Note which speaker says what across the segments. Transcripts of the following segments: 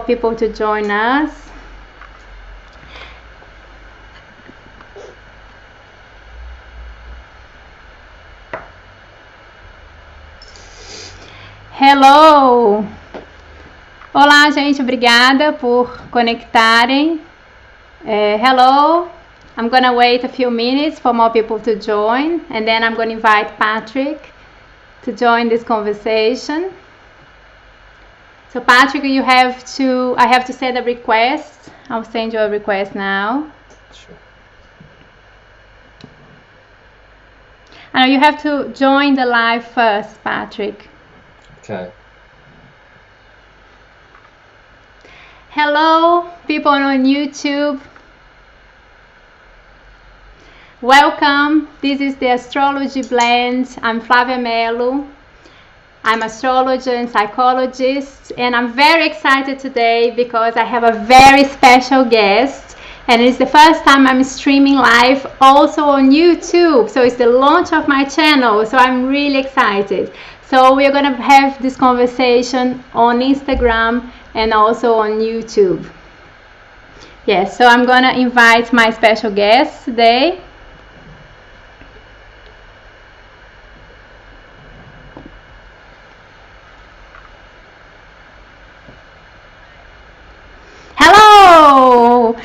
Speaker 1: people to join us. Hello! Olá, gente, obrigada por conectarem. Hello! I'm gonna wait a few minutes for more people to join, and then I'm gonna invite Patrick to join this conversation. So Patrick, I have to send a request. I'll send you a request now.
Speaker 2: Sure.
Speaker 1: I know you have to join the live first, Patrick.
Speaker 2: Okay.
Speaker 1: Hello, people on YouTube. Welcome. This is the Astrology Blend. I'm Flavia Melo. I'm an astrologer and psychologist, and I'm very excited today because I have a very special guest, and it's the first time I'm streaming live also on YouTube. So it's the launch of my channel, so I'm really excited. So we're gonna have this conversation on Instagram and also on YouTube. Yes, so I'm gonna invite my special guest today. Hello!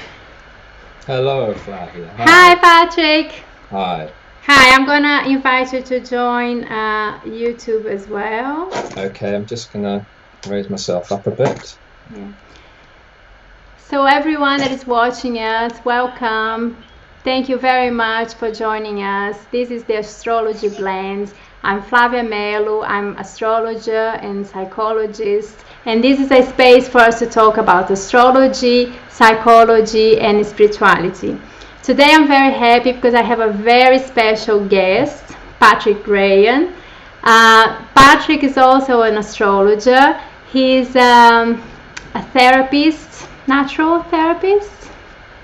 Speaker 2: Hello, Flavia.
Speaker 1: Hi, Patrick.
Speaker 2: Hi.
Speaker 1: Hi, I'm gonna invite you to join YouTube as well.
Speaker 2: Okay, I'm just gonna raise myself up a bit.
Speaker 1: Yeah. So everyone that is watching us, welcome. Thank you very much for joining us. This is the Astrology Blend. I'm Flavia Melo. I'm astrologer and psychologist, and this is a space for us to talk about astrology, psychology, and spirituality. Today I'm very happy because I have a very special guest, Patrick Ryan. Patrick is also an astrologer. He's a therapist, natural therapist.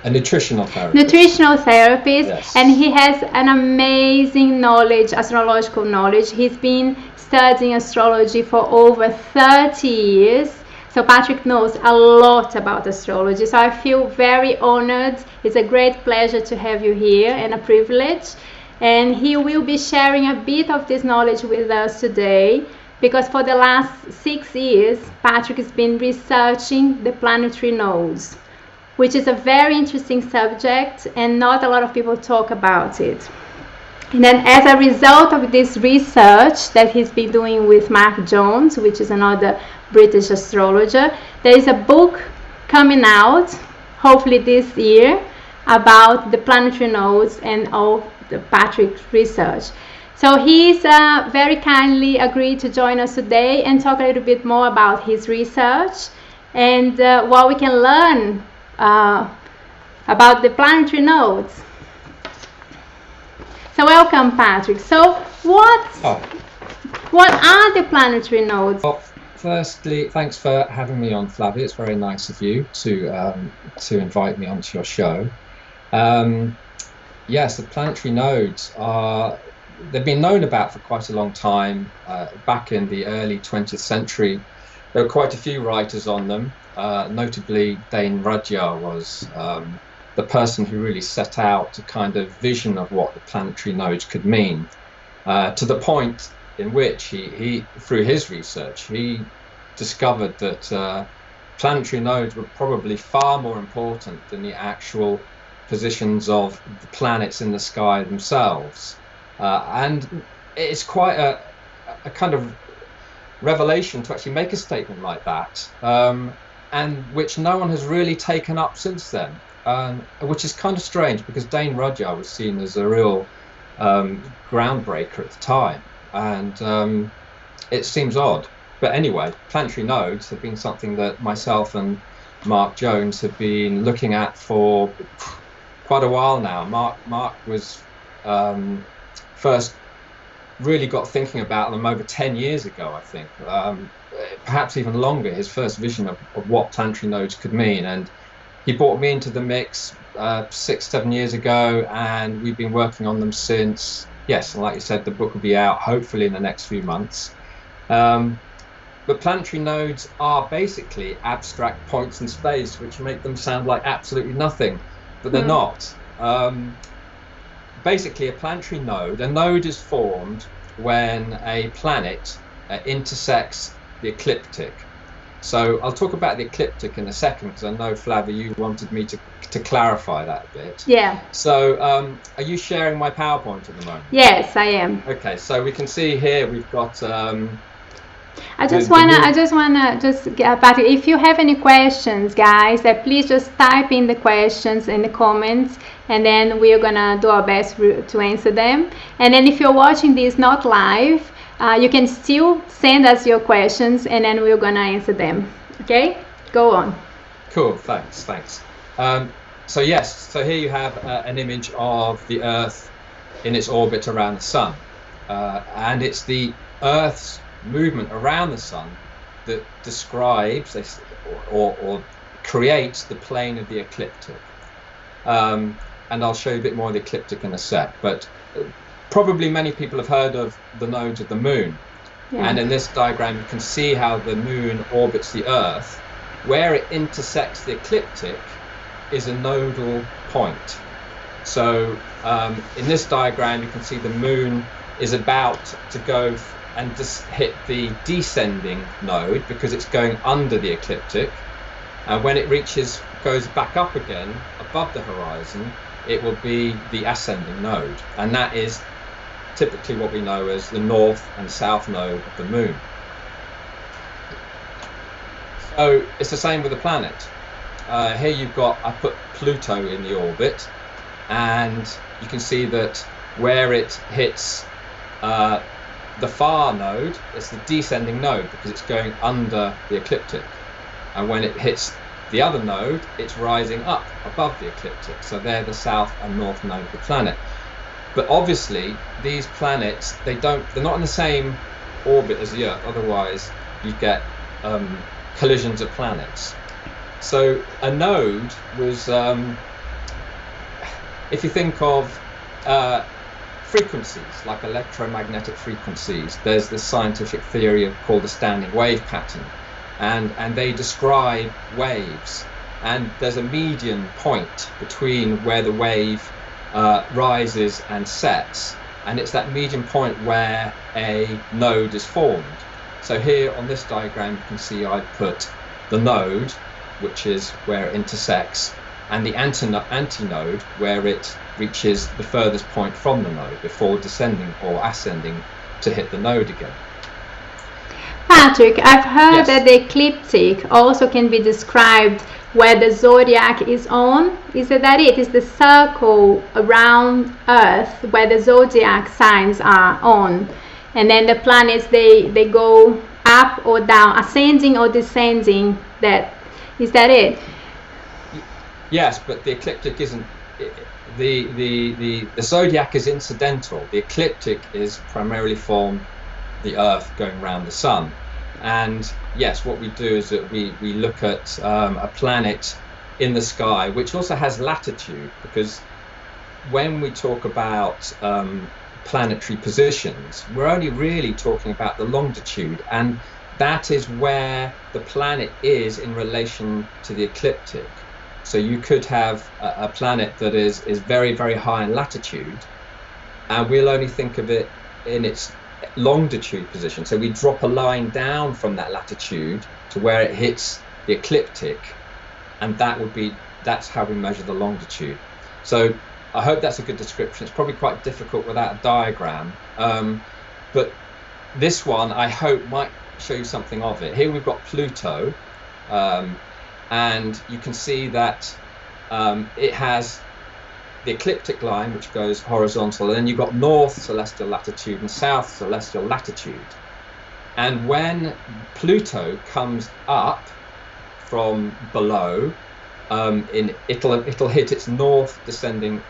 Speaker 2: A nutritional therapist.
Speaker 1: Nutritional therapist,
Speaker 2: yes.
Speaker 1: And he has an amazing knowledge, astrological knowledge. He's been studying astrology for over 30 years. So Patrick knows a lot about astrology. So I feel very honored. It's a great pleasure to have you here and a privilege. And he will be sharing a bit of this knowledge with us today, because for the last 6 years, Patrick has been researching the planetary nodes, which is a very interesting subject and not a lot of people talk about it. And then as a result of this research that he's been doing with Mark Jones, which is another British astrologer, there is a book coming out, hopefully this year, about the planetary nodes and all the Patrick's research. So he's very kindly agreed to join us today and talk a little bit more about his research and what we can learn about the planetary nodes. So welcome, Patrick. So what are the planetary nodes?
Speaker 2: Well, firstly, thanks for having me on, Flavia. It's very nice of you to invite me onto your show. Yes, the planetary nodes they've been known about for quite a long time. Back in the early 20th century, there were quite a few writers on them. Notably, Dane Rudyard was the person who really set out a kind of vision of what the planetary nodes could mean, to the point in which he through his research, he discovered that planetary nodes were probably far more important than the actual positions of the planets in the sky themselves. And it's quite a kind of revelation to actually make a statement like that, and which no one has really taken up since then, which is kind of strange because Dane Rudyard was seen as a real groundbreaker at the time, and it seems odd. But anyway, planetary nodes have been something that myself and Mark Jones have been looking at for quite a while now. Mark was first really got thinking about them over 10 years ago, I think, perhaps even longer, his first vision of what planetary nodes could mean. And he brought me into the mix 6-7 years ago, and we've been working on them since. Yes, and like you said, the book will be out hopefully in the next few months. But planetary nodes are basically abstract points in space, which make them sound like absolutely nothing, but they're not. Basically, a node is formed when a planet intersects the ecliptic. So I'll talk about the ecliptic in a second, because I know, Flavia, you wanted me to clarify that a bit.
Speaker 1: Yeah.
Speaker 2: So are you sharing my PowerPoint at the moment?
Speaker 1: Yes, I am.
Speaker 2: Okay, so we can see here we've got
Speaker 1: I just wanna get back. If you have any questions, guys, please just type in the questions in the comments, and then we're gonna do our best to answer them. And then if you're watching this not live, you can still send us your questions, and then we're gonna answer them. Okay, go on.
Speaker 2: Cool. Thanks. So yes, so here you have an image of the Earth in its orbit around the Sun, and it's the Earth's movement around the Sun that describes or creates the plane of the ecliptic. And I'll show you a bit more of the ecliptic in a sec, but probably many people have heard of the nodes of the Moon. Yeah. And in this diagram you can see how the Moon orbits the Earth. Where it intersects the ecliptic is a nodal point. So in this diagram you can see the Moon is about to go and just hit the descending node because it's going under the ecliptic, and when it goes back up again above the horizon, it will be the ascending node, and that is typically what we know as the north and south node of the Moon. So it's the same with the planet. Here I put Pluto in the orbit, and you can see that where it hits the far node, it's the descending node because it's going under the ecliptic, and when it hits the other node, it's rising up above the ecliptic. So they're the south and north node of the planet. But obviously these planets, they're not in the same orbit as the Earth, otherwise you get collisions of planets. So a node was, if you think of frequencies, like electromagnetic frequencies, there's this scientific theory called the standing wave pattern, and they describe waves, and there's a median point between where the wave rises and sets, and it's that median point where a node is formed. So here on this diagram you can see I put the node, which is where it intersects, and the antinode, where it reaches the furthest point from the node before descending or ascending to hit the node again.
Speaker 1: Patrick, I've heard that the ecliptic also can be described where the zodiac is on. Is that it? Is the circle around Earth where the zodiac signs are on, and then the planets they go up or down, ascending or descending. Is that it?
Speaker 2: Yes, but the ecliptic isn't. The zodiac is incidental. The ecliptic is primarily from the Earth going around the Sun. And yes, what we do is that we look at a planet in the sky, which also has latitude, because when we talk about planetary positions, we're only really talking about the longitude, and that is where the planet is in relation to the ecliptic. So you could have a planet that is very, very high in latitude, and we'll only think of it in its longitude position. So we drop a line down from that latitude to where it hits the ecliptic, and that's how we measure the longitude. So I hope that's a good description. It's probably quite difficult without a diagram, but this one I hope might show you something of it. Here we've got Pluto, and you can see that it has the ecliptic line, which goes horizontal, and then you've got north celestial latitude and south celestial latitude. And when Pluto comes up from below, it'll hit its north ascending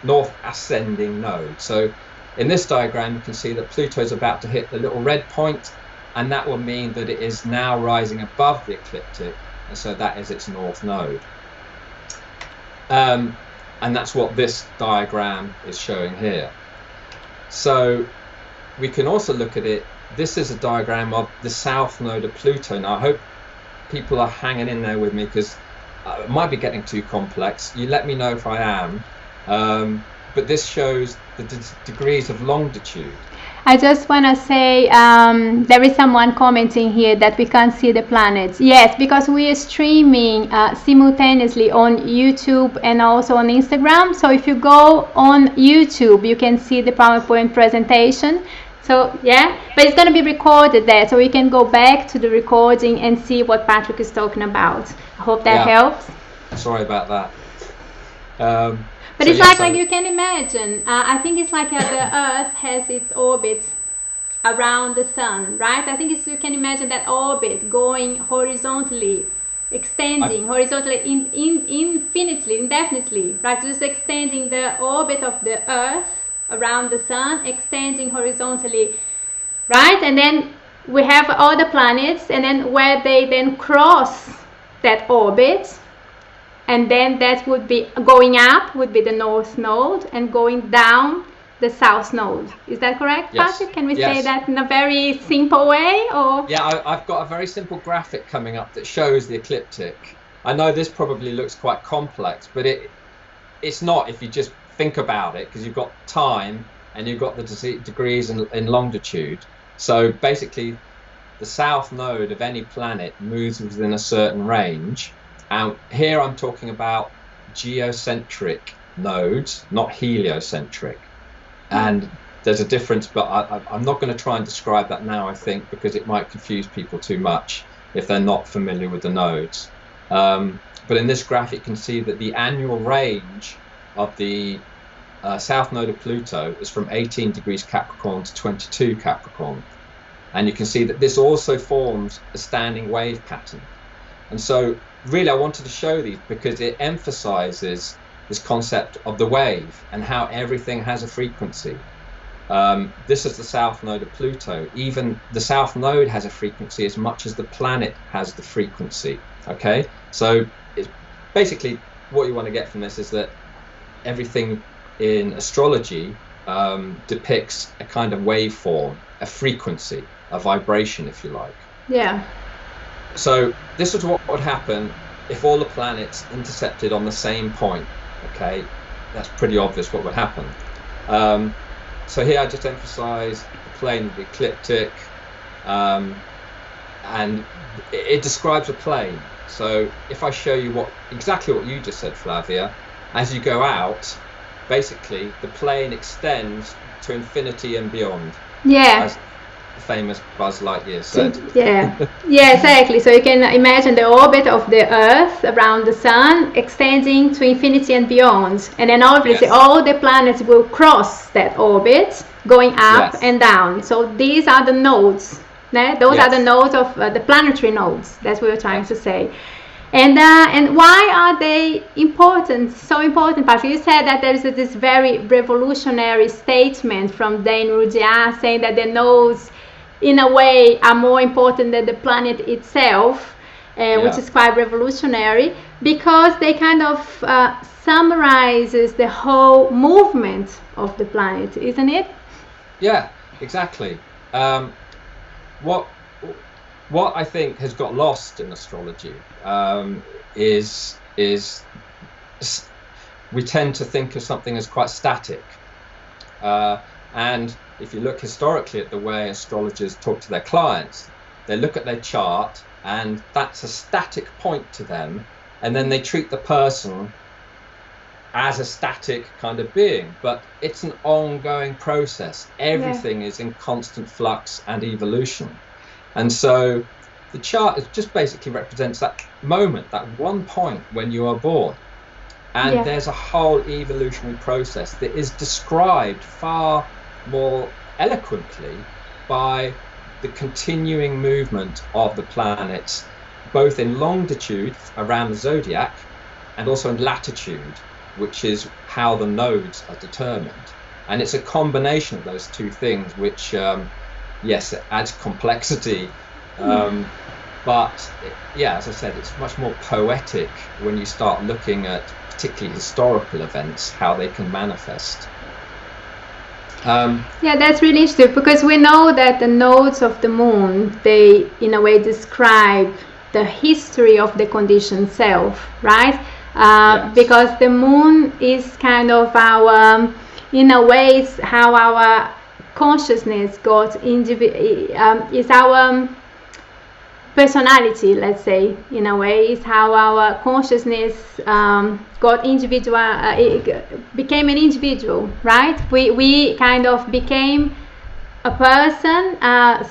Speaker 2: node. So in this diagram you can see that Pluto is about to hit the little red point, and that will mean that it is now rising above the ecliptic, and so that is its north node. And that's what this diagram is showing here. So we can also look at it this is a diagram of the south node of Pluto. Now, I hope people are hanging in there with me, because it might be getting too complex. You let me know if I am. But this shows the degrees of longitude.
Speaker 1: I just want to say there is someone commenting here that we can't see the planets. Yes, because we are streaming simultaneously on YouTube and also on Instagram. So if you go on YouTube, you can see the PowerPoint presentation. So yeah, but it's going to be recorded there, so we can go back to the recording and see what Patrick is talking about. I hope that helps.
Speaker 2: Sorry about that.
Speaker 1: But so it's like you can imagine, I think it's like the Earth has its orbit around the Sun, right? I think you can imagine that orbit going horizontally, extending horizontally, indefinitely, right? Just extending the orbit of the Earth around the Sun, extending horizontally, right? And then we have all the planets, and then where they then cross that orbit, and then that would be going up would be the north node, and going down the south node. Is that correct, Patrick? Can we say that in a very simple way? Or
Speaker 2: yeah, I've got a very simple graphic coming up that shows the ecliptic. I know this probably looks quite complex, but it's not if you just think about it, because you've got time and you've got the degrees in longitude. So basically, the south node of any planet moves within a certain range. And here I'm talking about geocentric nodes, not heliocentric. And there's a difference, but I'm not going to try and describe that now, I think, because it might confuse people too much if they're not familiar with the nodes. But in this graph, you can see that the annual range of the south node of Pluto is from 18 degrees Capricorn to 22 Capricorn. And you can see that this also forms a standing wave pattern. And so really I wanted to show these because it emphasizes this concept of the wave and how everything has a frequency. This is the south node of Pluto. Even the south node has a frequency as much as the planet has the frequency. Okay, so it's basically what you want to get from this is that everything in astrology depicts a kind of waveform, a frequency, a vibration, if you like.
Speaker 1: Yeah. So
Speaker 2: this is what would happen if all the planets intercepted on the same point. Okay, that's pretty obvious what would happen. So here I just emphasize the plane of the ecliptic, and it describes a plane. So if I show you exactly what you just said, Flavia, as you go out, basically the plane extends to infinity and beyond.
Speaker 1: Yeah.
Speaker 2: As the famous Buzz Lightyear said.
Speaker 1: Yeah, yeah, exactly. So you can imagine the orbit of the Earth around the Sun extending to infinity and beyond, and then obviously all the planets will cross that orbit, going up and down. So these are the nodes. Those are the nodes of the planetary nodes. That's what we're trying to say. And why are they important? So important, Patrick. You said that there is this very revolutionary statement from Dane Rudhyar saying that the nodes, in a way, are more important than the planet itself, which is quite revolutionary, because they kind of summarizes the whole movement of the planet, isn't it?
Speaker 2: Yeah, exactly. What I think has got lost in astrology is we tend to think of something as quite static, and if you look historically at the way astrologers talk to their clients, they look at their chart and that's a static point to them, and then they treat the person as a static kind of being, but it's an ongoing process. Everything is in constant flux and evolution. And so the chart just basically represents that moment, that one point when you are born. And there's a whole evolutionary process that is described far more eloquently by the continuing movement of the planets, both in longitude around the zodiac and also in latitude, which is how the nodes are determined. And it's a combination of those two things which yes, it adds complexity, but as I said, it's much more poetic when you start looking at particularly historical events, how they can manifest.
Speaker 1: Yeah, that's really interesting because we know that the nodes of the moon, they in a way describe the history of the conditioned self, right?
Speaker 2: Yes.
Speaker 1: Because the moon is kind of our, in a way, it's how our consciousness got is our personality, let's say, in a way, is how our consciousness got individual, became an individual, right? We kind of became a person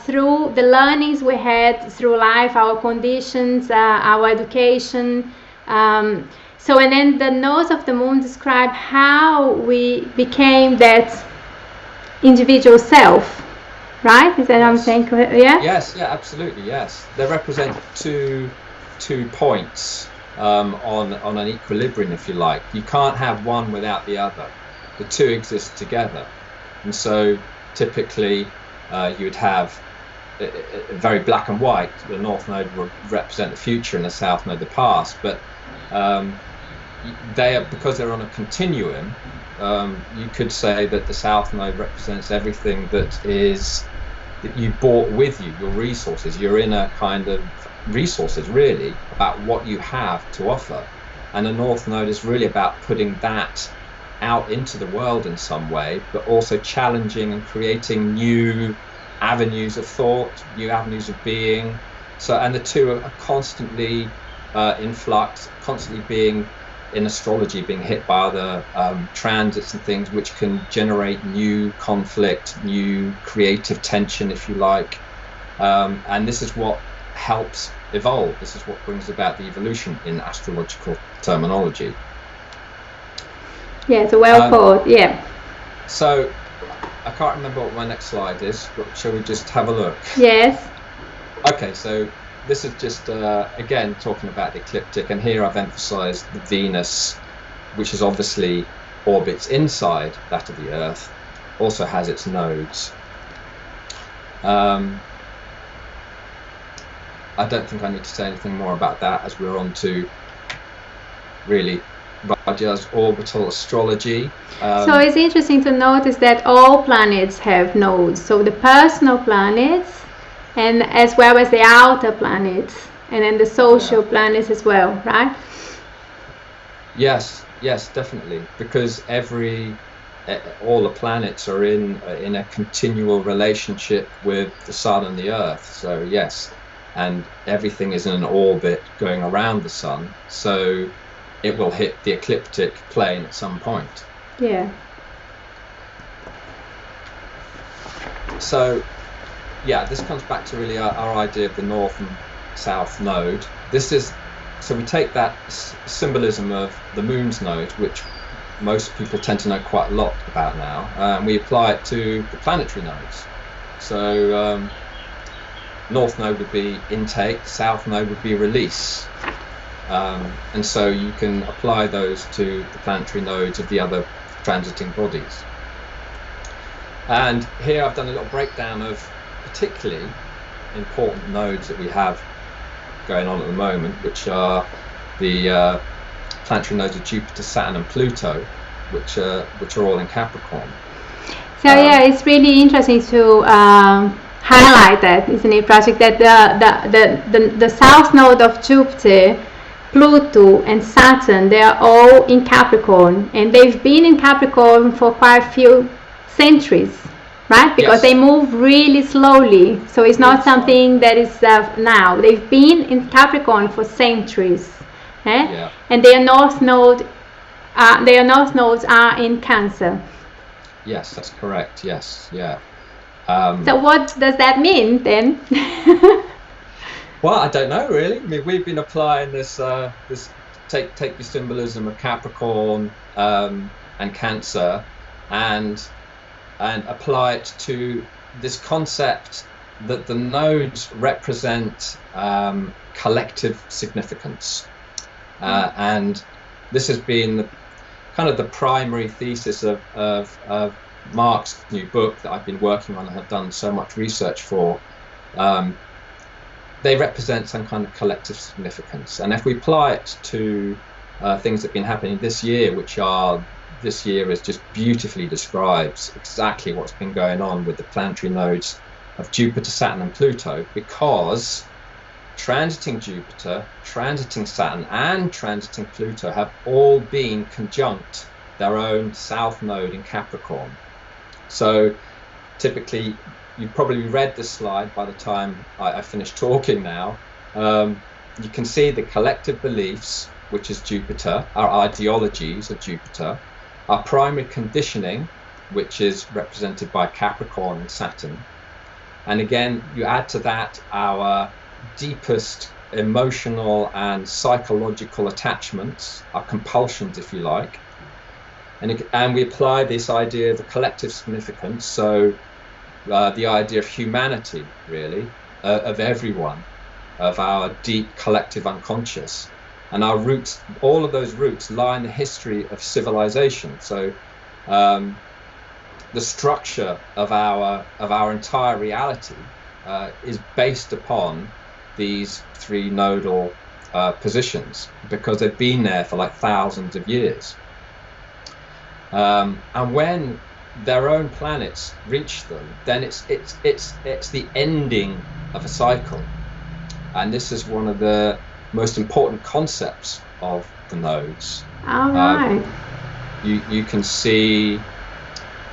Speaker 1: through the learnings we had through life, our conditions, our education. So, and then the nodes of the moon describe how we became that individual self. Right? Is that what I'm saying? Yeah.
Speaker 2: Yes. Yeah. Absolutely. Yes. They represent two points on an equilibrium, if you like. You can't have one without the other. The two exist together, and so typically you would have very black and white. The north node would represent the future, and the south node the past. But they are, because they're on a continuum. You could say that the south node represents everything that you brought with you, your resources, your inner kind of resources, really, about what you have to offer. And the north node is really about putting that out into the world in some way, but also challenging and creating new avenues of thought, new avenues of being. So, and the two are constantly in flux, constantly being, in astrology, being hit by other transits and things which can generate new conflict, new creative tension, if you like. And this is what helps evolve. This is what brings about the evolution in astrological terminology.
Speaker 1: Yeah, so well put, yeah.
Speaker 2: So, I can't remember what my next slide is, but shall we just have a look?
Speaker 1: Yes.
Speaker 2: Okay, so this is just, again, talking about the ecliptic, and here I've emphasized the Venus, which is obviously orbits inside that of the Earth, also has its nodes. I don't think I need to say anything more about that, as we're on to really Raja's orbital astrology.
Speaker 1: So it's interesting to notice that all planets have nodes. So the personal planets, and as well as the outer planets, and then the social planets as well, right?
Speaker 2: Yes, definitely, because all the planets are in a continual relationship with the Sun and the Earth. So yes, and everything is in an orbit going around the Sun. So it will hit the ecliptic plane at some point.
Speaker 1: Yeah.
Speaker 2: So, yeah, this comes back to really our idea of the north and south node. So we take that symbolism of the moon's node, which most people tend to know quite a lot about now, and we apply it to the planetary nodes. So north node would be intake, south node would be release. And so you can apply those to the planetary nodes of the other transiting bodies. And here I've done a little breakdown of particularly important nodes that we have going on at the moment, which are the planetary nodes of Jupiter, Saturn and Pluto, which are all in Capricorn.
Speaker 1: So yeah, it's really interesting to highlight that, isn't it, Patrick, that the south node of Jupiter, Pluto and Saturn, they are all in Capricorn, and they've been in Capricorn for quite a few centuries, right? Because they move really slowly, so it's not something that is now. They've been in Capricorn for centuries, and their north nodes are in Cancer.
Speaker 2: Yes, that's correct. Yes, yeah.
Speaker 1: So what does that mean then?
Speaker 2: Well, I don't know really. I mean, we've been applying this take the symbolism of Capricorn and Cancer, and apply it to this concept that the nodes represent collective significance, and this has been the primary thesis of Mark's new book that I've been working on and have done so much research for. They represent some kind of collective significance, and if we apply it to things that have been happening this year, which are this year is just beautifully describes exactly what's been going on with the planetary nodes of Jupiter, Saturn, and Pluto, because transiting Jupiter, transiting Saturn, and transiting Pluto have all been conjunct their own south node in Capricorn. So typically, you've probably read this slide by the time I finished talking now. You can see the collective beliefs, which is Jupiter, our ideologies of Jupiter, our primary conditioning, which is represented by Capricorn and Saturn. And again, you add to that our deepest emotional and psychological attachments, our compulsions, if you like. And we apply this idea of the collective significance, so the idea of humanity, really, of everyone, of our deep collective unconscious. And our roots, all of those roots lie in the history of civilization. So the structure of our entire reality is based upon these three nodal positions, because they've been there for like thousands of years. And when their own planets reach them, then it's the ending of a cycle. And this is one of the most important concepts of the nodes.
Speaker 1: All right.
Speaker 2: You can see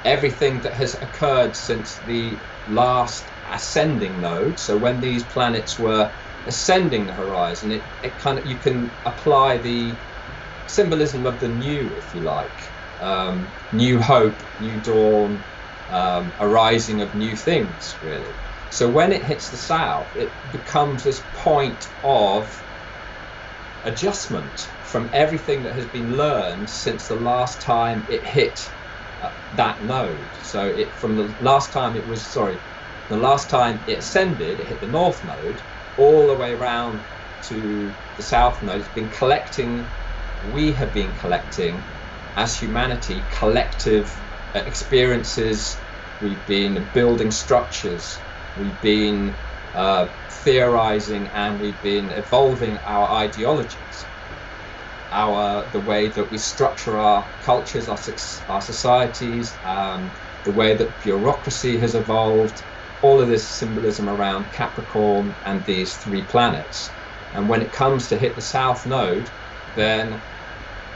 Speaker 2: everything that has occurred since the last ascending node. So when these planets were ascending the horizon, it kind of, you can apply the symbolism of the new, if you like. New hope, new dawn, a rising of new things, really. So when it hits the south, it becomes this point of adjustment from everything that has been learned since the last time it hit that node. So the last time it ascended, it hit the north node, all the way around to the south node. We have been collecting as humanity collective experiences. We've been building structures, we've been theorizing, and we've been evolving our ideologies, the way that we structure our cultures, our societies, the way that bureaucracy has evolved. All of this symbolism around Capricorn and these three planets. And when it comes to hit the south node, then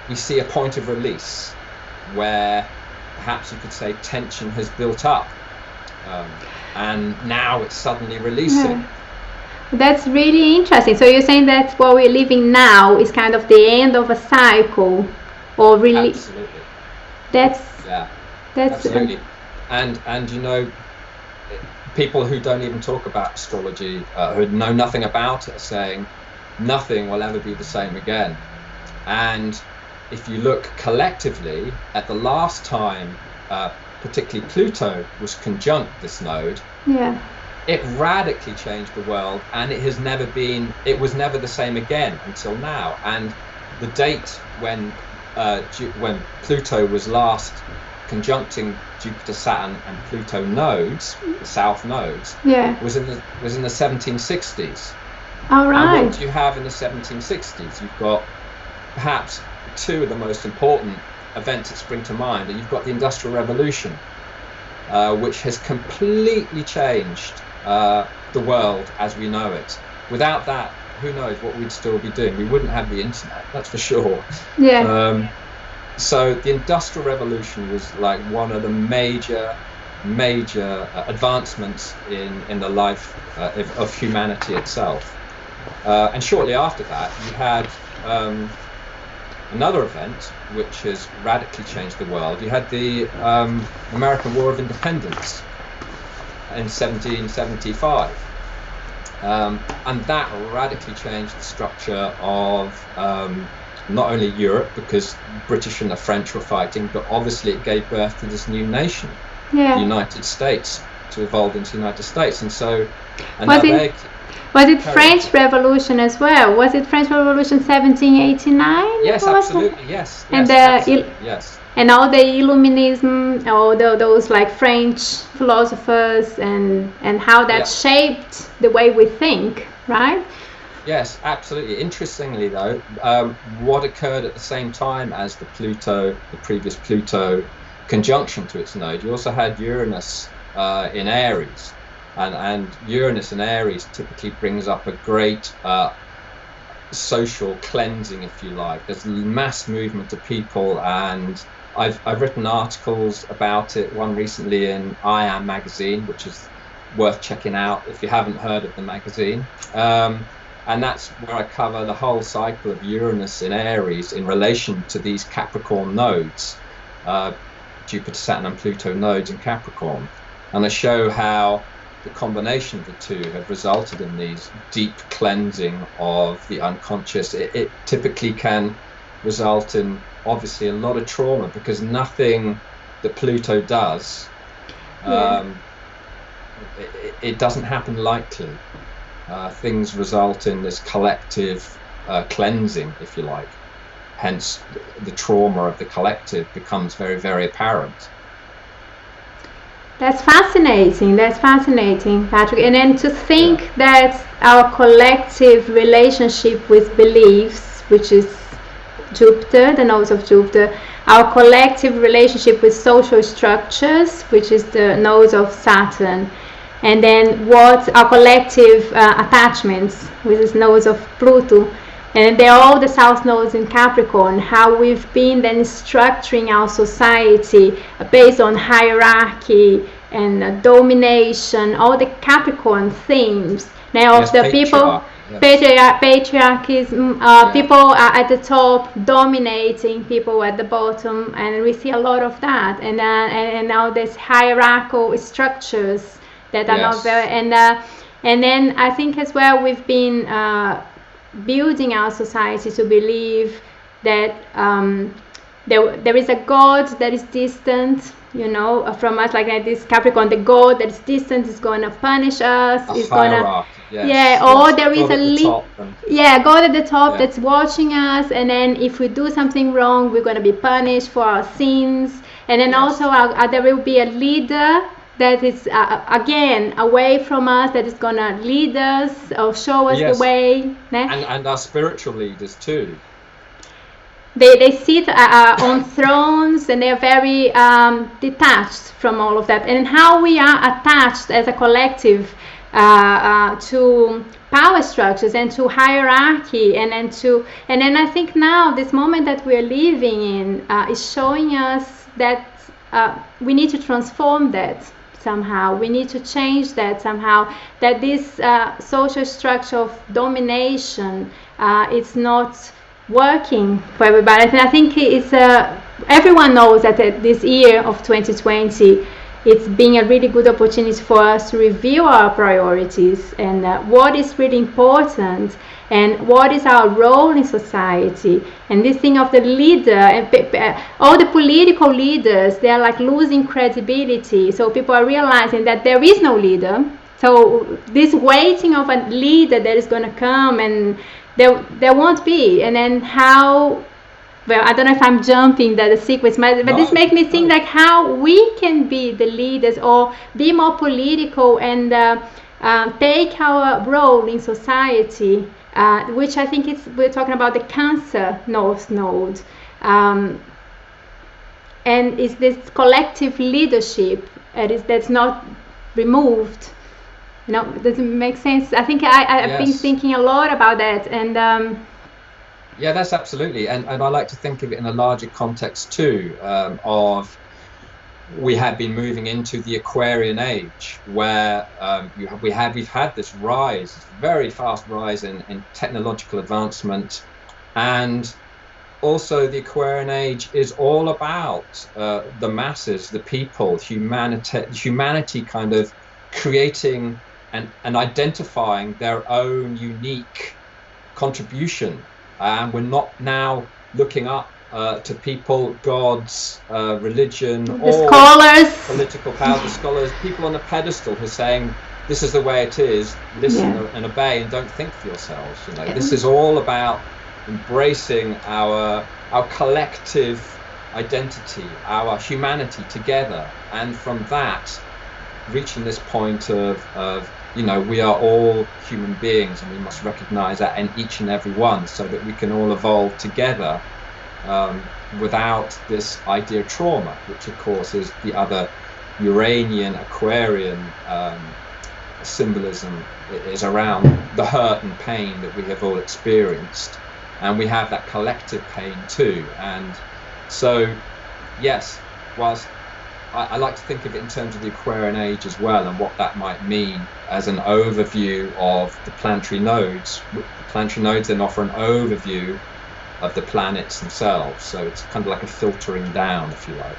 Speaker 2: we see a point of release where perhaps you could say tension has built up, and now it's suddenly releasing.
Speaker 1: Yeah. That's really interesting. So you're saying that what we're living now is kind of the end of a cycle, or really?
Speaker 2: Absolutely.
Speaker 1: That's
Speaker 2: absolutely. And you know, people who don't even talk about astrology, who know nothing about it, are saying nothing will ever be the same again. And if you look collectively at the last time, particularly Pluto was conjunct this node, it radically changed the world, and it was never the same again until now. And the date when Pluto was last conjuncting Jupiter, Saturn, and Pluto nodes, the south nodes, was in the 1760s.
Speaker 1: All right.
Speaker 2: And what do you have in the 1760s? You've got perhaps two of the most important events that spring to mind, and you've got the Industrial Revolution, which has completely changed the world as we know it. Without that, who knows what we'd still be doing? We wouldn't have the internet, that's for sure. So the Industrial Revolution was like one of the major advancements in the life of humanity itself. And shortly after that, you had another event which has radically changed the world. You had the American War of Independence in 1775. And that radically changed the structure of not only Europe, because British and the French were fighting, but obviously it gave birth to this new nation, the United States, to evolve into the United States. And so,
Speaker 1: was it French Revolution as well? Was it French Revolution 1789?
Speaker 2: Yes, absolutely, yes.
Speaker 1: And
Speaker 2: yes.
Speaker 1: And all the Illuminism, all those like French philosophers, and how that shaped the way we think, right?
Speaker 2: Yes, absolutely. Interestingly, though, what occurred at the same time as the previous Pluto conjunction to its node, you also had Uranus in Aries, and Uranus in Aries typically brings up a great social cleansing, if you like. There's mass movement of people, and I've written articles about it. One recently in I Am magazine, which is worth checking out if you haven't heard of the magazine. And that's where I cover the whole cycle of Uranus in Aries in relation to these Capricorn nodes, Jupiter, Saturn, and Pluto nodes in Capricorn. And I show how the combination of the two have resulted in these deep cleansing of the unconscious. It typically can result in, obviously, a lot of trauma, because nothing that Pluto does, it doesn't happen lightly. Things result in this collective cleansing, if you like. Hence, the trauma of the collective becomes very, very apparent.
Speaker 1: That's fascinating. That's fascinating, Patrick. And then to think that our collective relationship with beliefs, which is Jupiter, the nodes of Jupiter, our collective relationship with social structures, which is the nodes of Saturn, and then what our collective attachments, which is nodes of Pluto, and they're all the south nodes in Capricorn, how we've been then structuring our society based on hierarchy and domination, all the Capricorn themes. Now, of the people, patriarchism, people are at the top dominating people at the bottom, and we see a lot of that. And now there's hierarchical structures that are not very, and then I think as well we've been building our society to believe that there is a God that is distant, from us, like this Capricorn, the God that is distant is going to punish us, is going to, or there is God at the top that's watching us, and then if we do something wrong, we're going to be punished for our sins, and then also there will be a leader that is again away from us, that is going to lead us or show us the way.
Speaker 2: And our spiritual leaders too.
Speaker 1: They sit on thrones, and they're very detached from all of that. And how we are attached as a collective to power structures and to hierarchy, and then I think now this moment that we're living in is showing us that we need to transform that somehow. We need to change that somehow, that this social structure of domination it's not working for everybody. And I think it's everyone knows that this year of 2020, it's been a really good opportunity for us to review our priorities and what is really important and what is our role in society. And this thing of the leader, all the political leaders, they are like losing credibility. So people are realizing that there is no leader. So this waiting of a leader that is going to come, and there won't be. And then how, well, I don't know if I'm jumping the sequence, but this makes me think like how we can be the leaders or be more political and take our role in society, which I think we're talking about the Cancer North Node. And it's this collective leadership that's not removed. Does it make sense? I think I've been thinking a lot about that, and
Speaker 2: that's absolutely, and I like to think of it in a larger context too, of we have been moving into the Aquarian age, where we've had this rise, this very fast rise in technological advancement, and also the Aquarian age is all about the masses, the people, humanity kind of creating and identifying their own unique contribution. And we're not now looking up to people, gods, religion,
Speaker 1: or scholars,
Speaker 2: political power, the scholars, people on a pedestal who are saying, this is the way it is, listen and obey and don't think for yourselves. This is all about embracing our collective identity, our humanity together, and from that reaching this point of we are all human beings, and we must recognize that in each and every one, so that we can all evolve together, without this idea of trauma, which of course is the other Uranian, Aquarian symbolism, is around the hurt and pain that we have all experienced. And we have that collective pain too. And so, yes, whilst I like to think of it in terms of the Aquarian age as well, and what that might mean as an overview of the planetary nodes. The planetary nodes then offer an overview of the planets themselves. So it's kind of like a filtering down, if you like.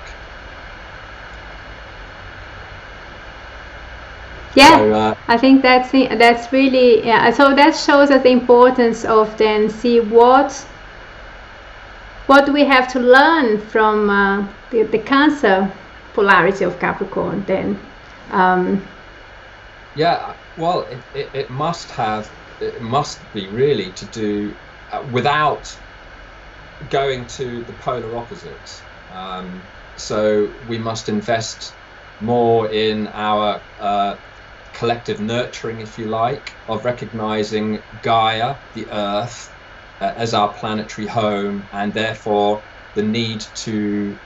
Speaker 1: Yeah, so, I think that's really, yeah. So that shows us the importance of then see what we have to learn from the Cancer polarity of Capricorn then.
Speaker 2: Yeah, well, it must be really to do without going to the polar opposites. So we must invest more in our collective nurturing, if you like, of recognizing Gaia, the Earth, as our planetary home, and therefore the need to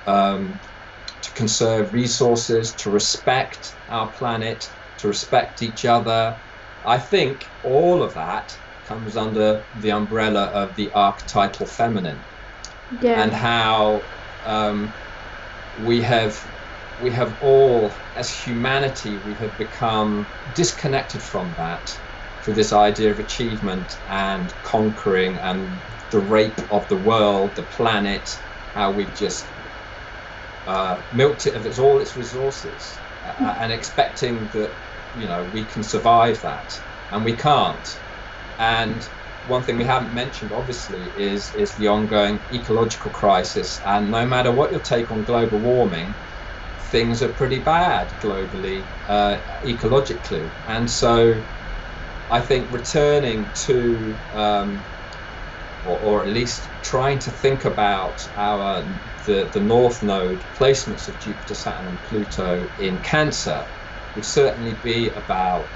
Speaker 2: conserve resources, to respect our planet, to respect each other. I think all of that comes under the umbrella of the archetypal feminine. Yeah. And how we have all, as humanity, we have become disconnected from that through this idea of achievement and conquering and the rape of the world, the planet, how we've just milked it of all its resources, and expecting that we can survive that, and we can't. And one thing we haven't mentioned, obviously, is the ongoing ecological crisis. And no matter what your take on global warming, things are pretty bad globally, ecologically. And so I think returning to, or at least trying to think about the North Node placements of Jupiter, Saturn and Pluto in Cancer would certainly be about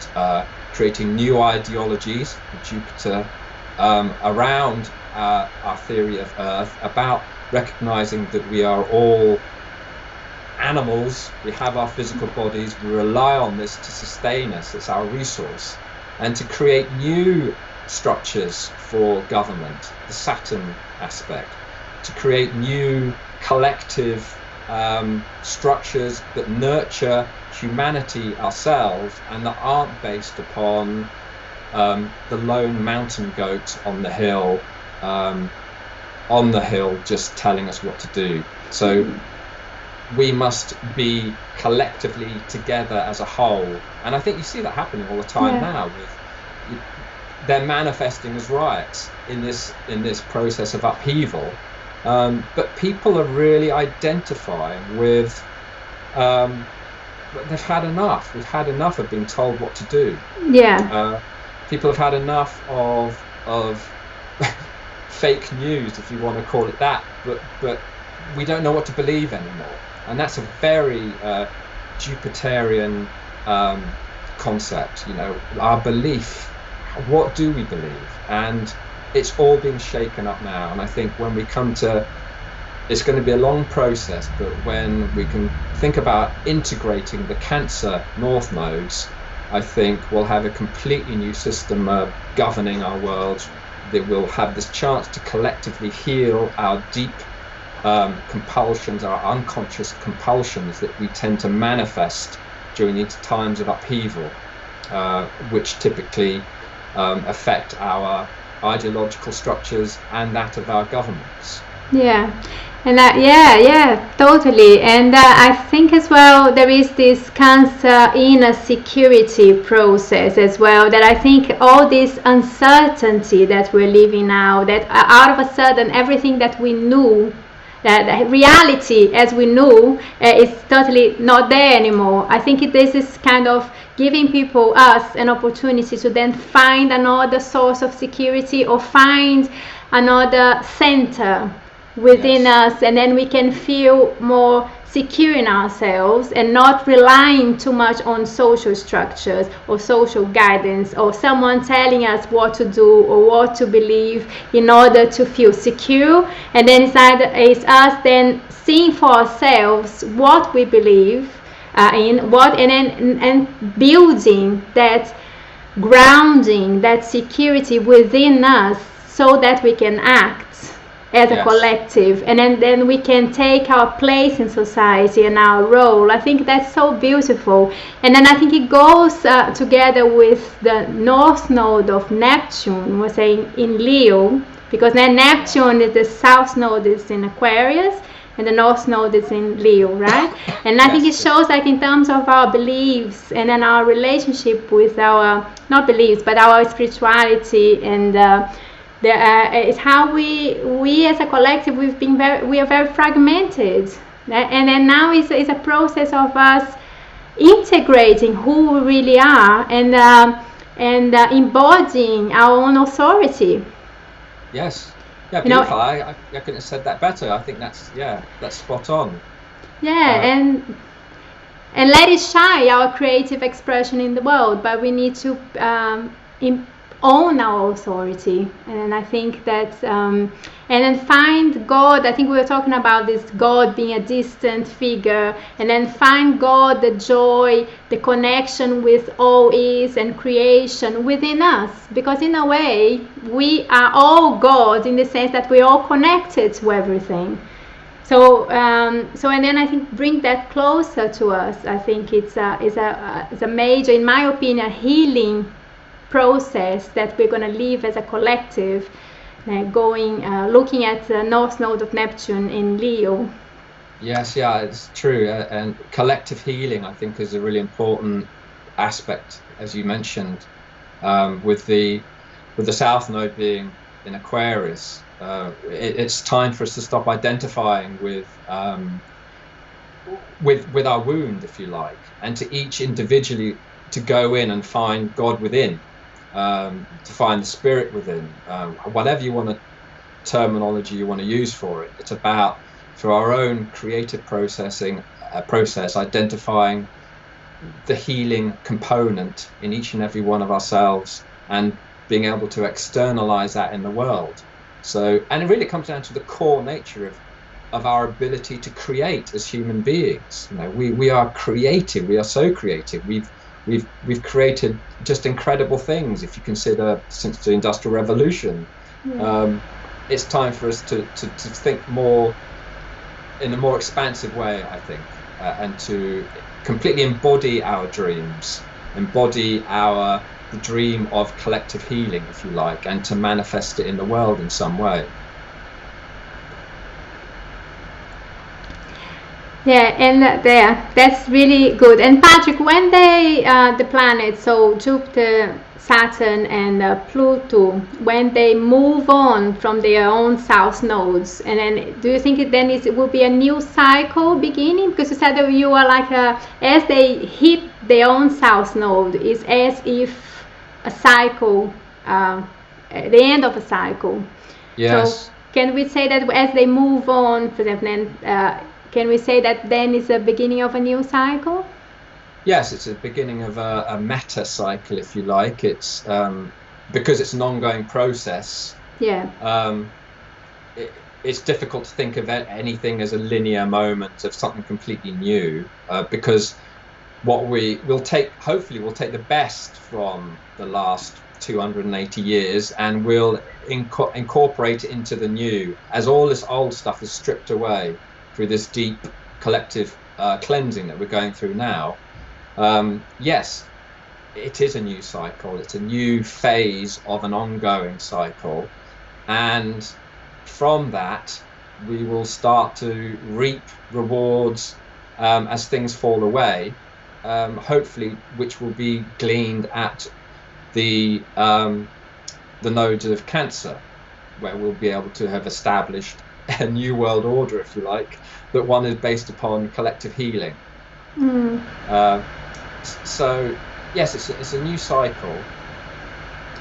Speaker 2: creating new ideologies with Jupiter around our theory of Earth, about recognizing that we are all animals, we have our physical bodies, we rely on this to sustain us, it's our resource, and to create new structures for government, the Saturn aspect, to create new collective structures that nurture humanity ourselves and that aren't based upon the lone mountain goat on the hill just telling us what to do. So we must be collectively together as a whole, and I think you see that happening all the time now. They're manifesting as riots in this process of upheaval, but people are really identifying with. They've had enough. We've had enough of being told what to do. Yeah. People have had enough of fake news, if you want to call it that. But we don't know what to believe anymore, and that's a very Jupiterian concept. Our belief. What do we believe? And it's all being shaken up now. And I think when we come to, it's going to be a long process, but when we can think about integrating the Cancer North nodes, I think we'll have a completely new system of governing our world, that will have this chance to collectively heal our deep compulsions, our unconscious compulsions that we tend to manifest during these times of upheaval, which typically affect our ideological structures and that of our governments.
Speaker 1: Yeah, and totally. And I think as well there is this Cancer inner security process as well, that I think all this uncertainty that we're living now, that out of a sudden everything that we knew, that reality as we knew is totally not there anymore. I think this is kind of giving us an opportunity to then find another source of security, or find another center within us, and then we can feel more secure in ourselves and not relying too much on social structures or social guidance or someone telling us what to do or what to believe in order to feel secure. And then it's us then seeing for ourselves what we believe in what, and building that grounding, that security within us, so that we can act as a collective, and then we can take our place in society and our role. I think that's so beautiful. And then I think it goes together with the north node of Neptune, we're saying in Leo, because then Neptune is the south node is in Aquarius and the north node is in Leo, right? And I think it shows, like, in terms of our beliefs and then our relationship with our, not beliefs, but our spirituality, and it's how we as a collective, we are very fragmented, and then now it's a process of us integrating who we really are and embodying our own authority.
Speaker 2: Yes. Yeah, beautiful. I couldn't have said that better. I think that's spot on.
Speaker 1: Yeah, and let it shine, our creative expression in the world, but we need to own our authority. And I think that and then find God. I think we were talking about this God being a distant figure, and then find God, the joy, the connection with all is and creation within us, because in a way we are all God, in the sense that we're all connected to everything. So and then I think bring that closer to us. I think it's a major, in my opinion, healing process that we're going to live as a collective, looking at the north node of Neptune in Leo.
Speaker 2: Yes, yeah, it's true. And collective healing, I think, is a really important aspect, as you mentioned, with the south node being in Aquarius. It's time for us to stop identifying with our wound, if you like, and to each individually to go in and find God within. To find the spirit within, whatever terminology you want to use for it. It's about, through our own creative process, identifying the healing component in each and every one of ourselves, and being able to externalize that in the world. So, and it really comes down to the core nature of our ability to create as human beings. We are creative. We are so creative. We've created just incredible things. If you consider, since the Industrial Revolution, it's time for us to think more in a more expansive way, I think, and to completely embody our dreams, embody the dream of collective healing, if you like, and to manifest it in the world in some way.
Speaker 1: Yeah, and that's really good. And Patrick, when the planets, so Jupiter, Saturn, and Pluto, when they move on from their own south nodes, and then do you think it will be a new cycle beginning? Because you said that you are like as they hit their own south node, is as if a cycle, the end of a cycle.
Speaker 2: Yes.
Speaker 1: So can we say that as they move on, for example, can we say that then is the beginning of a new cycle?
Speaker 2: Yes, it's a beginning of a meta cycle, if you like. It's because it's an ongoing process.
Speaker 1: Yeah.
Speaker 2: It's difficult to think of anything as a linear moment of something completely new, because hopefully we'll take the best from the last 280 years and we'll incorporate it into the new, as all this old stuff is stripped away through this deep collective cleansing that we're going through now. Yes, it is a new cycle. It's a new phase of an ongoing cycle, and from that we will start to reap rewards as things fall away, hopefully, which will be gleaned at the nodes of Cancer, where we'll be able to have established a new world order, if you like, that one is based upon collective healing. So yes, it's a new cycle,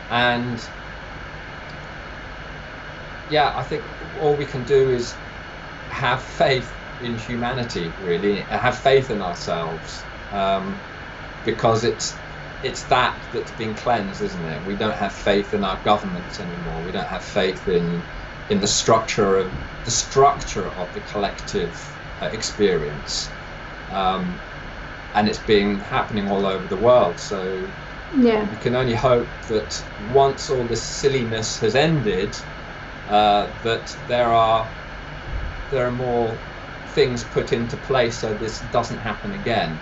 Speaker 2: and yeah, I think all we can do is have faith in humanity, really, and have faith in ourselves, because it's that's been cleansed, isn't it? We don't have faith in our governments anymore. We don't have faith in the structure of the collective experience, and it's been happening all over the world. So
Speaker 1: Yeah.
Speaker 2: we can only hope that once all this silliness has ended, that there are more things put into place so this doesn't happen again.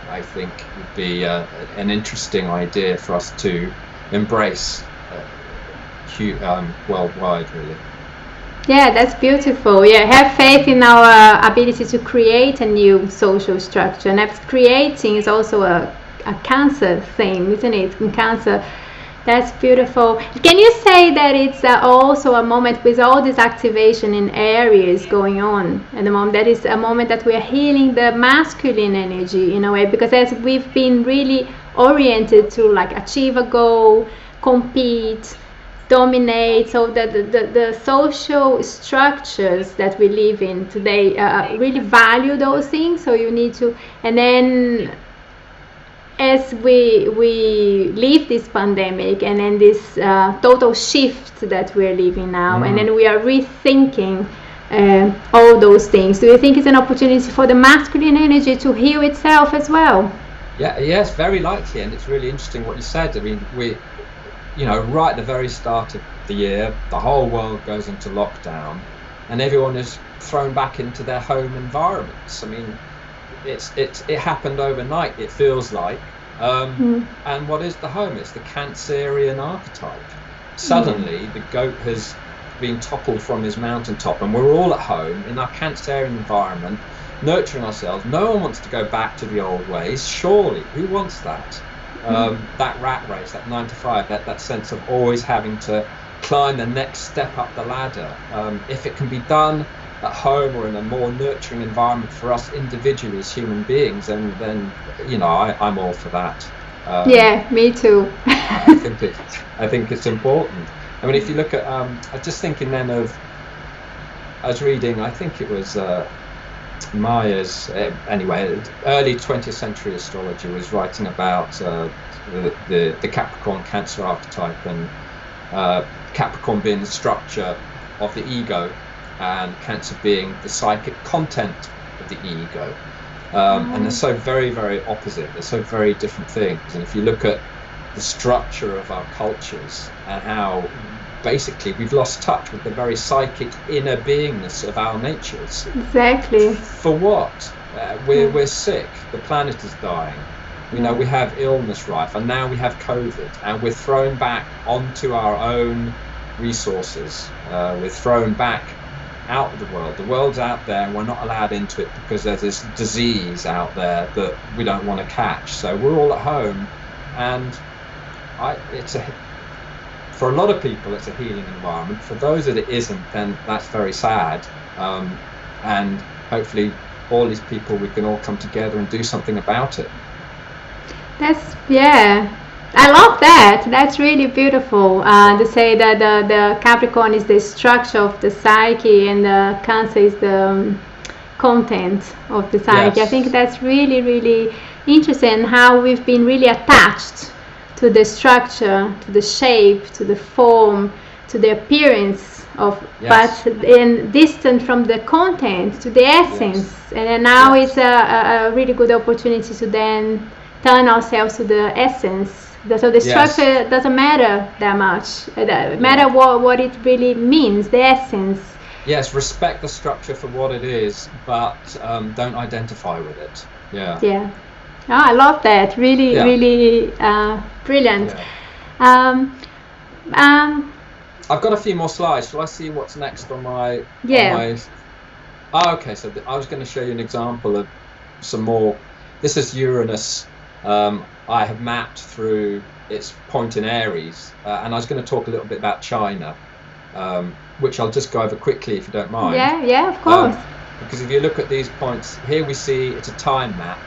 Speaker 2: I think would be an interesting idea for us to embrace worldwide, really.
Speaker 1: Yeah, that's beautiful. Yeah, have faith in our ability to create a new social structure. And that's creating is also a cancer thing, isn't it? In cancer, that's beautiful. Can you say that it's also a moment with all this activation in areas going on at the moment? That is a moment that we are healing the masculine energy in a way, because as we've been really oriented to like achieve a goal, compete, dominate, so that the social structures that we live in today really value those things. So you need to, and then as we live this pandemic and then this total shift that we're living now, and then we are rethinking all those things. Do you think it's an opportunity for the masculine energy to heal itself as well?
Speaker 2: Yeah, yes, very likely, and it's really interesting what you said. I mean, right at the very start of the year, the whole world goes into lockdown, and everyone is thrown back into their home environments. I mean, it happened overnight, it feels like. And what is the home? It's the Cancerian archetype. Suddenly, the goat has been toppled from his mountaintop, and we're all at home in our Cancerian environment, nurturing ourselves. No one wants to go back to the old ways, surely. Who wants that? That rat race, that 9 to 5, that sense of always having to climb the next step up the ladder. If it can be done at home or in a more nurturing environment for us individually as human beings, then I'm all for that.
Speaker 1: Yeah, me too.
Speaker 2: I think it's important. I mean, if you look at, I was just thinking then I was reading, I think it was Maya's, anyway, early 20th century astrology was writing about the Capricorn Cancer archetype, and Capricorn being the structure of the ego, and Cancer being the psychic content of the ego. And they're so very, very opposite. They're so very different things. And if you look at the structure of our cultures and how basically we've lost touch with the very psychic inner beingness of our natures.
Speaker 1: Exactly.
Speaker 2: For what? We're sick. The planet is dying. We have illness rife, and now we have COVID, and we're thrown back onto our own resources. We're thrown back out of the world. The world's out there, and we're not allowed into it because there's this disease out there that we don't want to catch. So we're all at home, and for a lot of people, it's a healing environment. For those that it isn't, then that's very sad. And hopefully, all these people, we can all come together and do something about it.
Speaker 1: I love that. That's really beautiful to say that the Capricorn is the structure of the psyche and the Cancer is the content of the psyche.
Speaker 2: Yes.
Speaker 1: I think that's really, really interesting how we've been really attached to the structure, to the shape, to the form, to the appearance of, but then distant from the content, to the essence. And then now it's a really good opportunity to then turn ourselves to the essence. So the structure doesn't matter that much. It matter what it really means, the essence.
Speaker 2: Yes, respect the structure for what it is, but don't identify with it. Yeah.
Speaker 1: Yeah. Oh, I love that. Really, really brilliant.
Speaker 2: Yeah. I've got a few more slides. Shall I see what's next on my? Okay. So I was going to show you an example of some more. This is Uranus. I have mapped through its point in Aries, and I was going to talk a little bit about China, which I'll just go over quickly if you don't mind.
Speaker 1: Yeah, of course.
Speaker 2: Because if you look at these points, here we see it's a time map.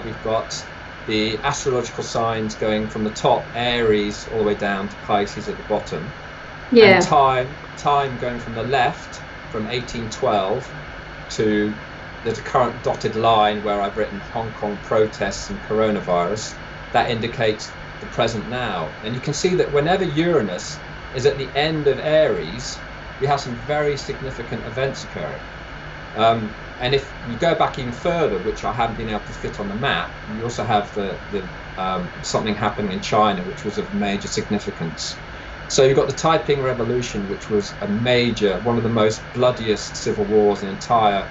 Speaker 2: We've got the astrological signs going from the top, Aries, all the way down to Pisces at the bottom. and
Speaker 1: Yeah.
Speaker 2: time going from the left from 1812 to the current dotted line where I've written Hong Kong protests and coronavirus. That indicates the present now. And you can see that whenever Uranus is at the end of Aries, we have some very significant events occurring. And if you go back even further, which I haven't been able to fit on the map, you also have the something happening in China, which was of major significance. So you've got the Taiping Revolution, which was a major, one of the most bloodiest civil wars in entire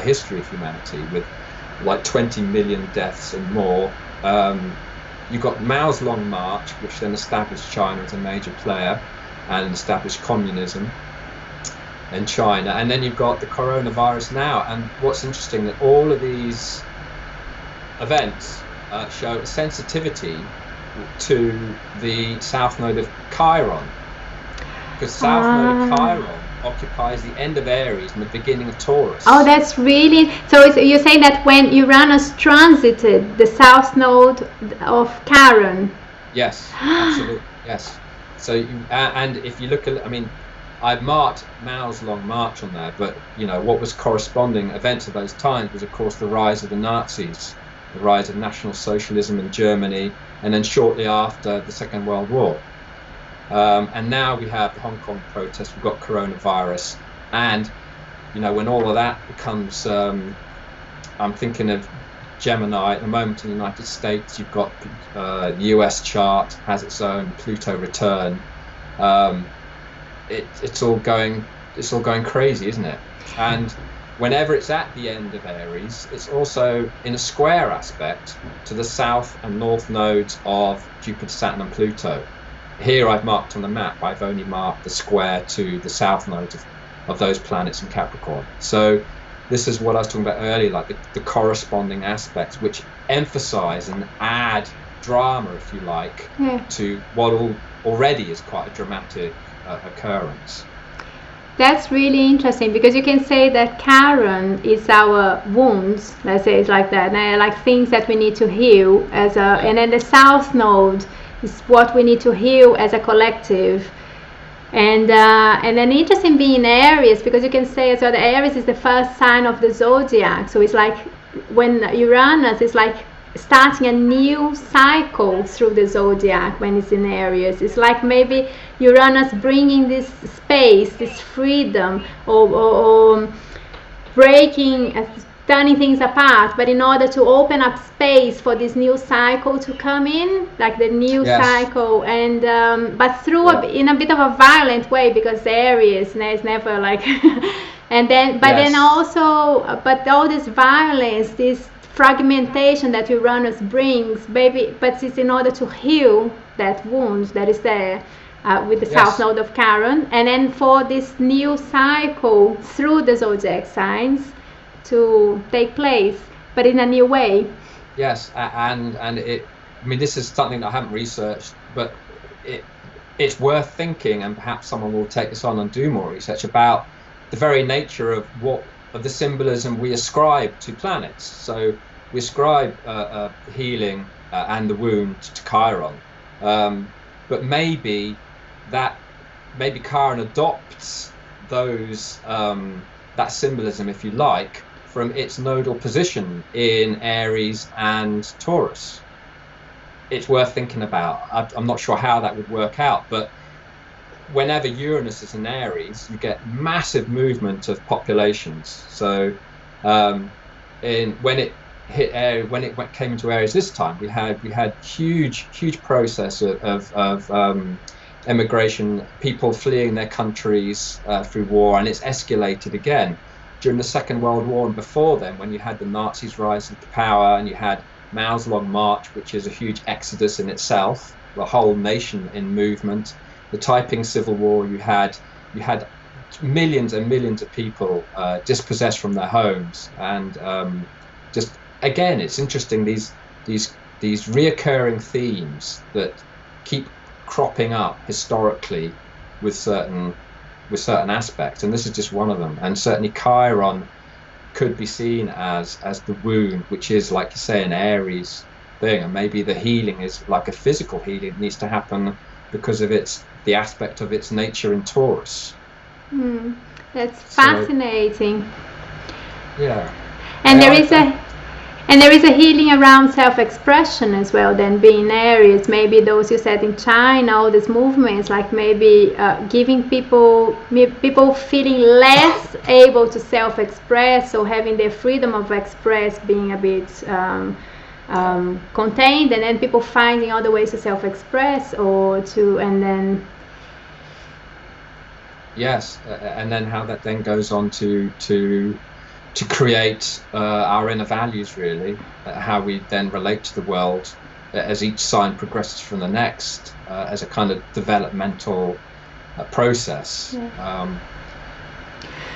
Speaker 2: history of humanity, with like 20 million deaths and more. You've got Mao's Long March, which then established China as a major player and established communism in China. And then you've got the coronavirus now. And what's interesting, that all of these events show a sensitivity to the south node of Chiron, because south node of Chiron occupies the end of Aries and the beginning of Taurus.
Speaker 1: Oh, that's really, so you're saying that when Uranus transited the south node of Chiron?
Speaker 2: Yes, absolutely, yes. So and if you look at, I mean, I've marked Mao's Long March on there, but you know what was corresponding events of those times was, of course, the rise of the Nazis, the rise of National Socialism in Germany, and then shortly after the Second World War. And now we have the Hong Kong protests, we've got coronavirus, and you know, when all of that becomes, I'm thinking of Gemini at the moment in the United States. You've got the US chart has its own Pluto return. It's all going crazy, isn't it? And whenever it's at the end of Aries, it's also in a square aspect to the south and north nodes of Jupiter, Saturn and Pluto. Here I've marked on the map, I've only marked the square to the south nodes of those planets in Capricorn. So this is what I was talking about earlier, like the corresponding aspects which emphasize and add drama, if you like, to what already is quite a dramatic occurrence.
Speaker 1: That's really interesting, because you can say that Chiron is our wounds, let's say it's like that, like things that we need to heal as a, and then the south node is what we need to heal as a collective. And then interesting being Aries, because you can say as well that Aries is the first sign of the zodiac. So it's like when Uranus is like starting a new cycle through the zodiac when it's in Aries. It's like maybe Uranus bringing this space, this freedom, or breaking, turning things apart, but in order to open up space for this new cycle to come in, like the new cycle, and but through in a bit of a violent way, because Aries is never like and then then also, but all this violence, this fragmentation that Uranus brings, but it's in order to heal that wound that is there with the south node of Chiron, and then for this new cycle through the zodiac signs to take place, but in a new way.
Speaker 2: Yes, and it, I mean, this is something that I haven't researched, but it's worth thinking, and perhaps someone will take this on and do more research about the very nature of the symbolism we ascribe to planets. So we ascribe healing and the wound to Chiron, but maybe Chiron adopts those that symbolism, if you like, from its nodal position in Aries and Taurus. It's worth thinking about. I'm not sure how that would work out, but whenever Uranus is in Aries, you get massive movement of populations. So when it hit Aries, when it came into Aries this time, we had huge process of emigration, people fleeing their countries through war, and it's escalated again during the Second World War and before then, when you had the Nazis rising to power and you had Mao's Long March, which is a huge exodus in itself, the whole nation in movement. The Taiping Civil War, you had millions and millions of people dispossessed from their homes, and just again, it's interesting, these reoccurring themes that keep cropping up historically with certain aspects, and this is just one of them. And certainly Chiron could be seen as the wound, which is, like you say, an Aries thing, and maybe the healing is like a physical healing. It needs to happen because of its the aspect of its nature in Taurus.
Speaker 1: That's
Speaker 2: So,
Speaker 1: fascinating.
Speaker 2: yeah.
Speaker 1: And there is a healing around self-expression as well. Then being Aries, maybe those you said in China, all these movements, like maybe giving people feeling less able to self-express, or having their freedom of express being a bit contained, and then people finding other ways to self-express and then.
Speaker 2: Yes, and then how that then goes on to create our inner values, really, how we then relate to the world as each sign progresses from the next, as a kind of developmental process.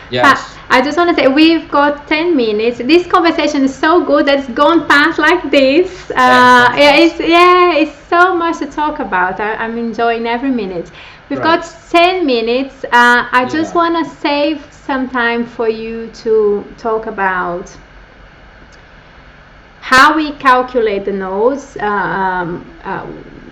Speaker 2: Yes.
Speaker 1: I just want to say we've got 10 minutes. This conversation is so good that it's gone past like this. It's so much to talk about. I'm enjoying every minute. We've got 10 minutes. I just want to save some time for you to talk about how we calculate the nodes,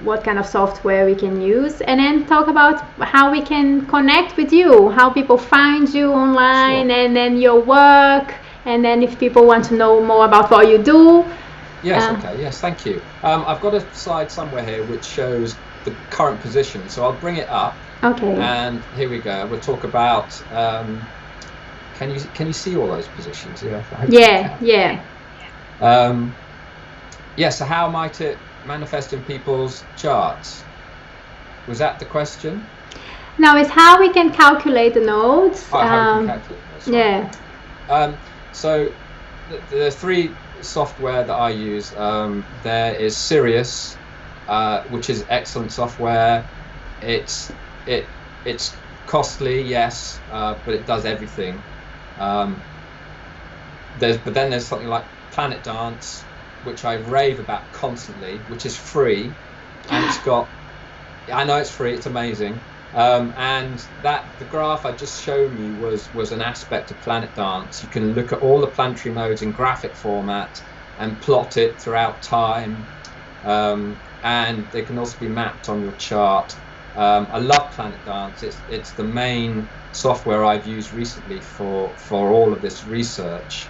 Speaker 1: what kind of software we can use, and then talk about how we can connect with you, how people find you online, and then your work, and then if people want to know more about what you do.
Speaker 2: Yes, okay, yes, thank you. I've got a slide somewhere here which shows the current position, so I'll bring it up.
Speaker 1: Okay.
Speaker 2: And here we go. We'll talk about. Can you see all those positions?
Speaker 1: Yeah.
Speaker 2: So how might it manifest in people's charts? Was that the question?
Speaker 1: No, it's how we can calculate the nodes.
Speaker 2: How we can calculate the nodes.
Speaker 1: Yeah.
Speaker 2: So the three software that I use, there is Sirius, which is excellent software. It's costly, yes, but it does everything. But then there's something like Planet Dance, which I rave about constantly, which is free, and it's got. I know it's free; it's amazing. And the graph I just shown you was an aspect of Planet Dance. You can look at all the planetary nodes in graphic format and plot it throughout time, and they can also be mapped on your chart. I love Planet Dance. It's the main software I've used recently for all of this research.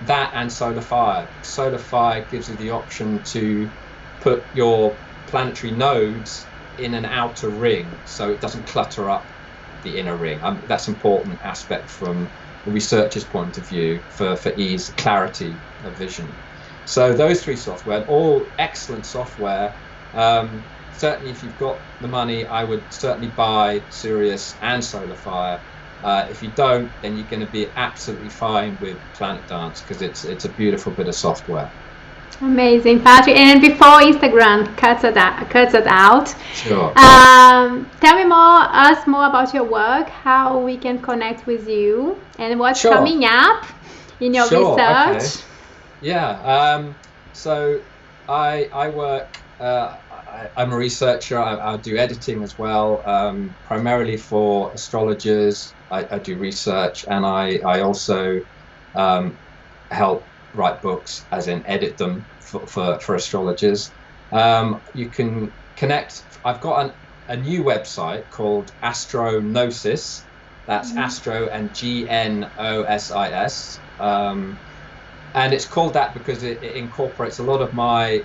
Speaker 2: That and Solar Fire. Solar Fire gives you the option to put your planetary nodes in an outer ring, so it doesn't clutter up the inner ring. That's an important aspect from the researcher's point of view for ease, clarity of vision. So those three software, all excellent software. Certainly, if you've got the money, I would certainly buy Sirius and Solar Fire. If you don't, then you're going to be absolutely fine with Planet Dance, because it's a beautiful bit of software.
Speaker 1: Amazing, Patrick. And before Instagram cuts it out,
Speaker 2: sure.
Speaker 1: Tell me more about your work, how we can connect with you, and what's coming up in your research.
Speaker 2: Okay. Yeah. So I work. I'm a researcher. I do editing as well, primarily for astrologers. I do research, and I also help write books, as in edit them for astrologers. You can connect. I've got a new website called Astro-Gnosis. That's Astro and Gnosis. And it's called that because it incorporates a lot of my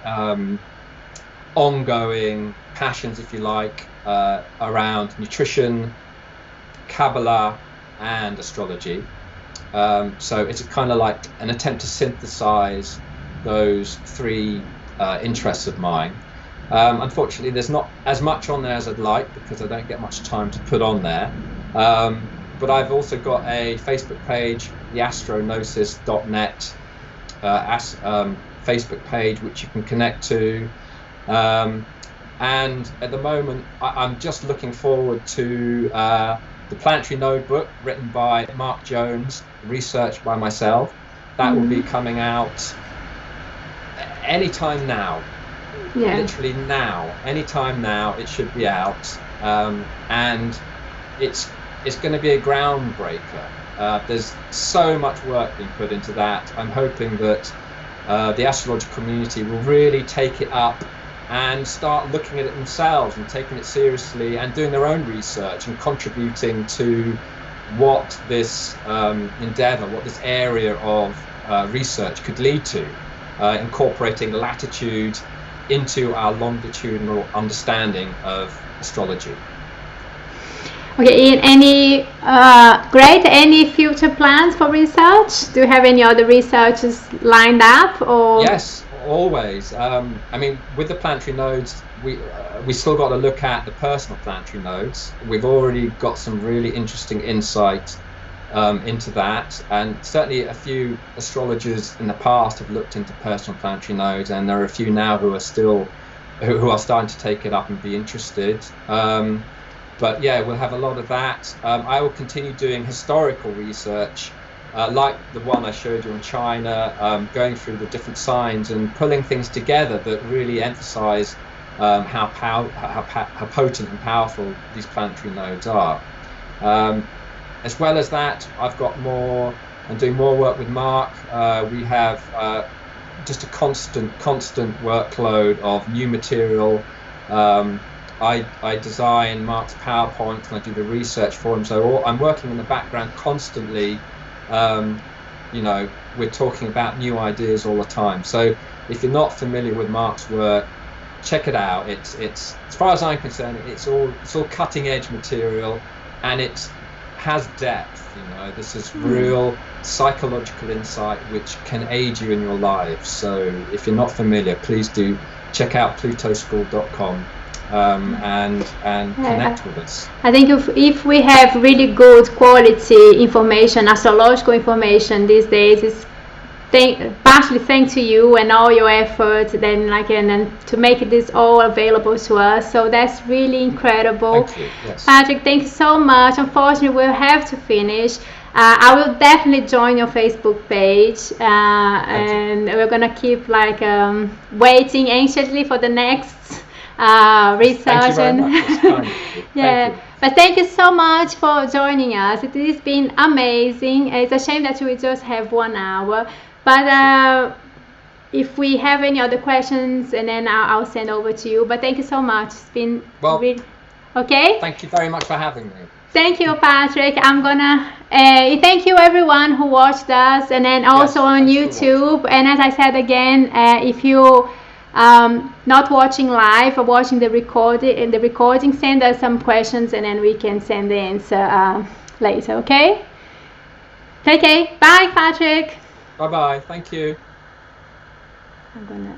Speaker 2: ongoing passions, if you like, around nutrition, Kabbalah, and astrology. So it's kind of like an attempt to synthesize those three interests of mine. Unfortunately, there's not as much on there as I'd like, because I don't get much time to put on there. But I've also got a Facebook page, the astro-gnosis.net Facebook page, which you can connect to. And at the moment, I'm just looking forward to the Planetary Node book, written by Mark Jones, researched by myself. That will be coming out anytime now. Yeah. Literally now. Anytime now, it should be out. And it's going to be a groundbreaker. There's so much work being put into that. I'm hoping that the astrological community will really take it up and start looking at it themselves and taking it seriously and doing their own research and contributing to what this endeavor, what this area of research could lead to, incorporating latitude into our longitudinal understanding of astrology.
Speaker 1: Okay, any future plans for research? Do you have any other researchers lined up? Or
Speaker 2: yes, always. I mean, with the planetary nodes, we still got to look at the personal planetary nodes. We've already got some really interesting insight into that, and certainly a few astrologers in the past have looked into personal planetary nodes, and there are a few now who are starting to take it up and be interested. But yeah, we'll have a lot of that. I will continue doing historical research, like the one I showed you in China, going through the different signs and pulling things together that really emphasize how potent and powerful these planetary nodes are. As well as that, I'm doing more work with Mark. We have just a constant workload of new material. I design Mark's PowerPoint and I do the research for him. So I'm working in the background constantly. We're talking about new ideas all the time. So if you're not familiar with Mark's work, check it out. It's as far as I'm concerned, it's all cutting edge material, and it has depth. This is real psychological insight which can aid you in your lives. So if you're not familiar, please do check out plutoschool.com. And connect with us.
Speaker 1: I think if we have really good quality information, astrological information these days, it's partially thanks to you and all your efforts, and to make this all available to us. So that's really incredible.
Speaker 2: Thank you. Yes.
Speaker 1: Patrick, thank you so much. Unfortunately, we'll have to finish. I will definitely join your Facebook page, and we're gonna keep waiting anxiously for the next research.
Speaker 2: Thank you very much. It's kind of you.
Speaker 1: Yeah.
Speaker 2: Thank you.
Speaker 1: But thank you so much for joining us. It has been amazing. It's a shame that we just have 1 hour. But if we have any other questions, and then I'll send over to you. But thank you so much. It's been really okay.
Speaker 2: Thank you very much for having me.
Speaker 1: Thank you, Patrick. I'm gonna thank you everyone who watched us, and then also on YouTube. And as I said again, if you not watching live or watching the recording, send us some questions, and then we can send the answer later. Okay. Take care. Bye, Patrick.
Speaker 2: Bye bye. Thank you.
Speaker 1: I'm gonna